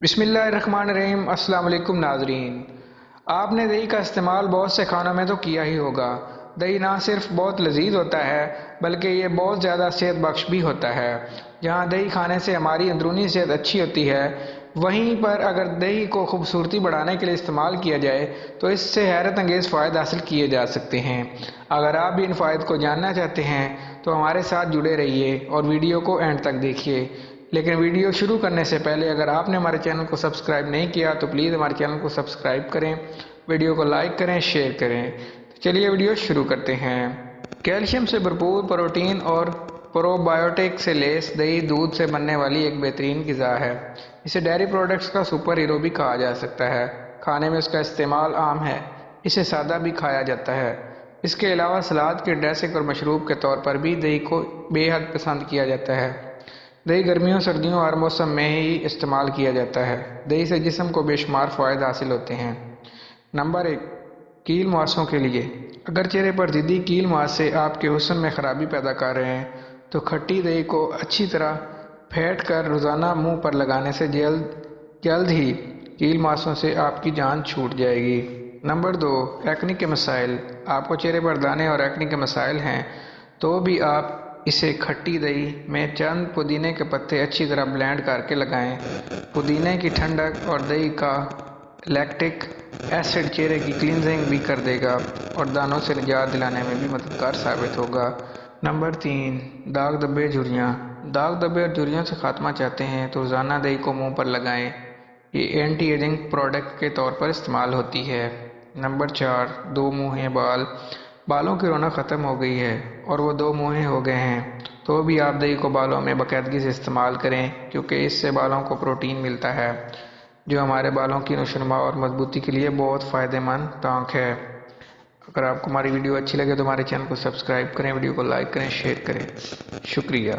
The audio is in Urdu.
بسم اللہ الرحمن الرحیم۔ السلام علیکم ناظرین، آپ نے دہی کا استعمال بہت سے کھانوں میں تو کیا ہی ہوگا۔ دہی نہ صرف بہت لذیذ ہوتا ہے بلکہ یہ بہت زیادہ صحت بخش بھی ہوتا ہے۔ جہاں دہی کھانے سے ہماری اندرونی صحت اچھی ہوتی ہے، وہیں پر اگر دہی کو خوبصورتی بڑھانے کے لیے استعمال کیا جائے تو اس سے حیرت انگیز فوائد حاصل کیے جا سکتے ہیں۔ اگر آپ بھی ان فوائد کو جاننا چاہتے ہیں تو ہمارے ساتھ جڑے رہیے اور ویڈیو کو اینڈ تک دیکھیے۔ لیکن ویڈیو شروع کرنے سے پہلے اگر آپ نے ہمارے چینل کو سبسکرائب نہیں کیا تو پلیز ہمارے چینل کو سبسکرائب کریں، ویڈیو کو لائک کریں، شیئر کریں۔ تو چلیے ویڈیو شروع کرتے ہیں۔ کیلشیم سے بھرپور پروٹین اور پرو بایوٹک سے لیس دہی دودھ سے بننے والی ایک بہترین غذا ہے۔ اسے ڈیری پروڈکٹس کا سپر ہیرو بھی کہا جا سکتا ہے۔ کھانے میں اس کا استعمال عام ہے، اسے سادہ بھی کھایا جاتا ہے۔ اس کے علاوہ سلاد کے ڈریسنگ اور مشروب کے طور پر بھی دہی کو بے حد پسند کیا جاتا ہے۔ دہی گرمیوں، سردیوں اور موسم میں ہی استعمال کیا جاتا ہے۔ دہی سے جسم کو بے شمار فوائد حاصل ہوتے ہیں۔ نمبر 1، کیل مؤذوں کے لیے۔ اگر چہرے پر ضدی کیل مؤذے آپ کے حسن میں خرابی پیدا کر رہے ہیں تو کھٹی دہی کو اچھی طرح پھینٹ کر روزانہ منہ پر لگانے سے جلد ہی کیل مؤذوں سے آپ کی جان چھوٹ جائے گی۔ نمبر 2، ایکنی کے مسائل۔ آپ کو چہرے پر دانے اور ایکنی کے مسائل ہیں تو بھی آپ اسے کھٹی دہی میں چند پودینے کے پتے اچھی طرح بلینڈ کر کے لگائیں۔ پودینے کی ٹھنڈک اور دہی کا لیکٹک ایسڈ چہرے کی کلینزنگ بھی کر دے گا اور دانوں سے نجات دلانے میں بھی مددگار ثابت ہوگا۔ نمبر 3، داغ دھبے، جھریاں۔ داغ دھبے اور جھریوں سے خاتمہ چاہتے ہیں تو روزانہ دہی کو منہ پر لگائیں۔ یہ اینٹی ایجنگ پروڈکٹ کے طور پر استعمال ہوتی ہے۔ نمبر 4، دو منہے بال۔ بالوں کی رونق ختم ہو گئی ہے اور وہ دو منہے ہو گئے ہیں تو بھی آپ دہی کو بالوں میں باقاعدگی سے استعمال کریں، کیونکہ اس سے بالوں کو پروٹین ملتا ہے جو ہمارے بالوں کی نشوونما اور مضبوطی کے لیے بہت فائدہ مند ٹانک ہے۔ اگر آپ کو ہماری ویڈیو اچھی لگے تو ہمارے چینل کو سبسکرائب کریں، ویڈیو کو لائک کریں، شیئر کریں۔ شکریہ۔